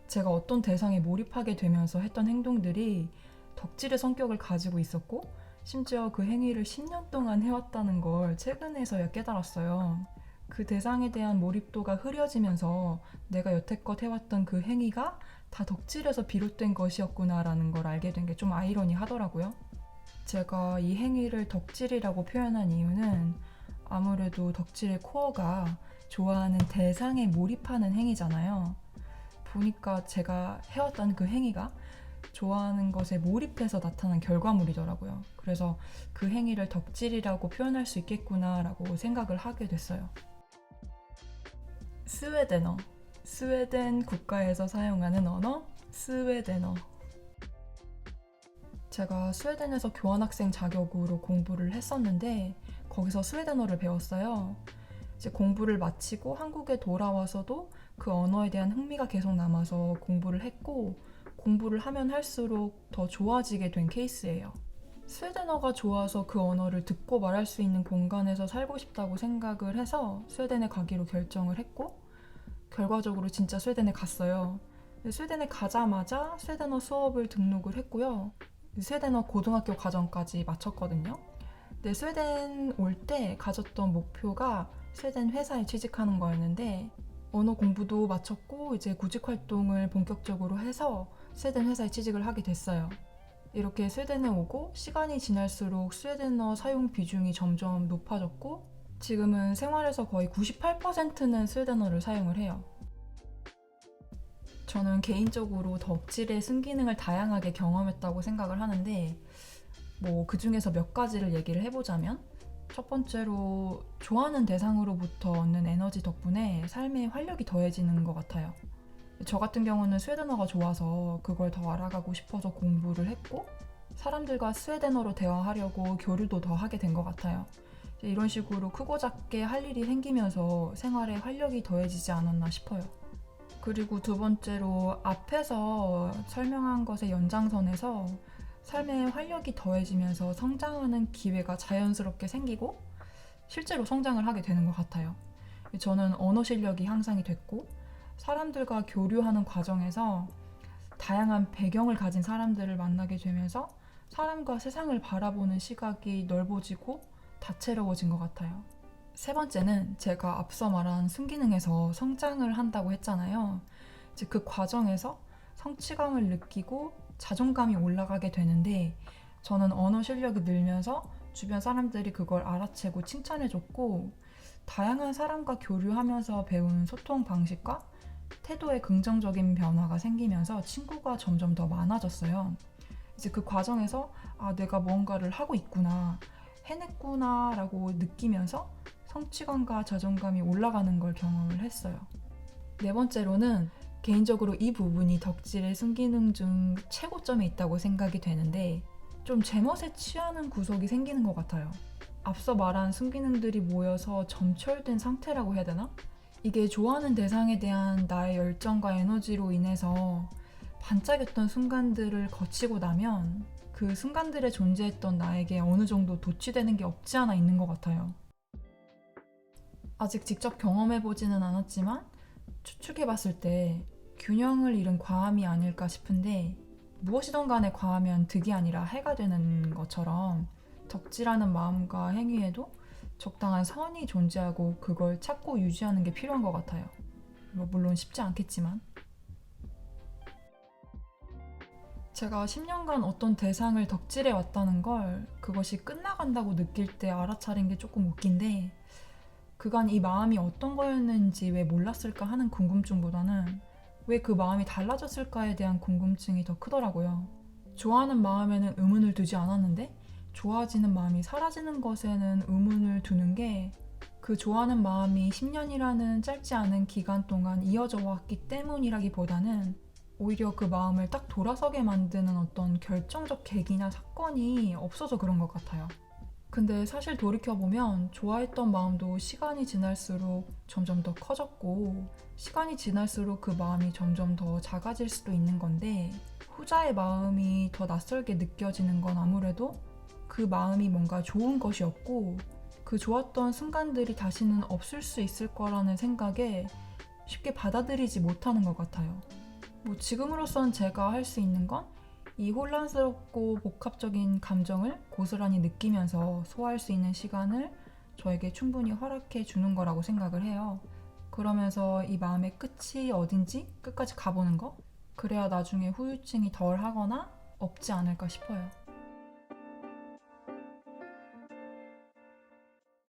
제가 어떤 대상에 몰입하게 되면서 했던 행동들이 덕질의 성격을 가지고 있었고 심지어 그 행위를 10년 동안 해왔다는 걸 최근에서야 깨달았어요. 그 대상에 대한 몰입도가 흐려지면서 내가 여태껏 해왔던 그 행위가 다 덕질에서 비롯된 것이었구나라는 걸 알게 된 게 좀 아이러니하더라고요. 제가 이 행위를 덕질이라고 표현한 이유는 아무래도 덕질의 코어가 좋아하는 대상에 몰입하는 행위잖아요. 보니까 제가 해왔던 그 행위가 좋아하는 것에 몰입해서 나타난 결과물이더라고요. 그래서 그 행위를 덕질이라고 표현할 수 있겠구나라고 생각을 하게 됐어요. 스웨덴어. 스웨덴 국가에서 사용하는 언어, 스웨덴어. 제가 스웨덴에서 교환학생 자격으로 공부를 했었는데 거기서 스웨덴어를 배웠어요. 이제 공부를 마치고 한국에 돌아와서도 그 언어에 대한 흥미가 계속 남아서 공부를 했고 공부를 하면 할수록 더 좋아지게 된 케이스예요. 스웨덴어가 좋아서 그 언어를 듣고 말할 수 있는 공간에서 살고 싶다고 생각을 해서 스웨덴에 가기로 결정을 했고 결과적으로 진짜 스웨덴에 갔어요. 스웨덴에 가자마자 스웨덴어 수업을 등록을 했고요. 스웨덴어 고등학교 과정까지 마쳤거든요. 근데 스웨덴 올 때 가졌던 목표가 스웨덴 회사에 취직하는 거였는데 언어 공부도 마쳤고 이제 구직 활동을 본격적으로 해서 스웨덴 회사에 취직을 하게 됐어요. 이렇게 스웨덴에 오고 시간이 지날수록 스웨덴어 사용 비중이 점점 높아졌고 지금은 생활에서 거의 98%는 스웨덴어를 사용을 해요. 저는 개인적으로 덕질의 순기능을 다양하게 경험했다고 생각을 하는데 그 중에서 몇 가지를 얘기를 해보자면 첫 번째로 좋아하는 대상으로부터 얻는 에너지 덕분에 삶에 활력이 더해지는 것 같아요. 저 같은 경우는 스웨덴어가 좋아서 그걸 더 알아가고 싶어서 공부를 했고 사람들과 스웨덴어로 대화하려고 교류도 더 하게 된 것 같아요. 이런 식으로 크고 작게 할 일이 생기면서 생활에 활력이 더해지지 않았나 싶어요. 그리고 두 번째로 앞에서 설명한 것의 연장선에서 삶에 활력이 더해지면서 성장하는 기회가 자연스럽게 생기고 실제로 성장을 하게 되는 것 같아요. 저는 언어 실력이 향상이 됐고 사람들과 교류하는 과정에서 다양한 배경을 가진 사람들을 만나게 되면서 사람과 세상을 바라보는 시각이 넓어지고 다채로워진 것 같아요. 세 번째는 제가 앞서 말한 순기능에서 성장을 한다고 했잖아요. 이제 그 과정에서 성취감을 느끼고 자존감이 올라가게 되는데 저는 언어 실력이 늘면서 주변 사람들이 그걸 알아채고 칭찬해줬고 다양한 사람과 교류하면서 배운 소통 방식과 태도에 긍정적인 변화가 생기면서 친구가 점점 더 많아졌어요. 이제 그 과정에서 내가 뭔가를 하고 있구나, 해냈구나 라고 느끼면서 성취감과 자존감이 올라가는 걸 경험을 했어요. 네 번째로는 개인적으로 이 부분이 덕질의 순기능 중 최고점에 있다고 생각이 되는데 좀 제멋에 취하는 구석이 생기는 것 같아요. 앞서 말한 순기능들이 모여서 점철된 상태라고 해야 되나? 이게 좋아하는 대상에 대한 나의 열정과 에너지로 인해서 반짝였던 순간들을 거치고 나면 그 순간들에 존재했던 나에게 어느 정도 도취되는 게 없지 않아 있는 것 같아요. 아직 직접 경험해보지는 않았지만 추측해봤을 때 균형을 잃은 과함이 아닐까 싶은데 무엇이든 간에 과하면 득이 아니라 해가 되는 것처럼 덕질하는 마음과 행위에도 적당한 선이 존재하고 그걸 찾고 유지하는 게 필요한 것 같아요. 물론 쉽지 않겠지만 제가 10년간 어떤 대상을 덕질해 왔다는 걸 그것이 끝나간다고 느낄 때 알아차린 게 조금 웃긴데 그간 이 마음이 어떤 거였는지 왜 몰랐을까 하는 궁금증보다는 왜 그 마음이 달라졌을까에 대한 궁금증이 더 크더라고요. 좋아하는 마음에는 의문을 두지 않았는데 좋아지는 마음이 사라지는 것에는 의문을 두는 게 그 좋아하는 마음이 10년이라는 짧지 않은 기간 동안 이어져 왔기 때문이라기보다는 오히려 그 마음을 딱 돌아서게 만드는 어떤 결정적 계기나 사건이 없어서 그런 것 같아요. 근데 사실 돌이켜보면 좋아했던 마음도 시간이 지날수록 점점 더 커졌고 시간이 지날수록 그 마음이 점점 더 작아질 수도 있는 건데 후자의 마음이 더 낯설게 느껴지는 건 아무래도 그 마음이 뭔가 좋은 것이었고 그 좋았던 순간들이 다시는 없을 수 있을 거라는 생각에 쉽게 받아들이지 못하는 것 같아요. 뭐 지금으로선 제가 할 수 있는 건 이 혼란스럽고 복합적인 감정을 고스란히 느끼면서 소화할 수 있는 시간을 저에게 충분히 허락해 주는 거라고 생각을 해요. 그러면서 이 마음의 끝이 어딘지 끝까지 가보는 거? 그래야 나중에 후유증이 덜 하거나 없지 않을까 싶어요.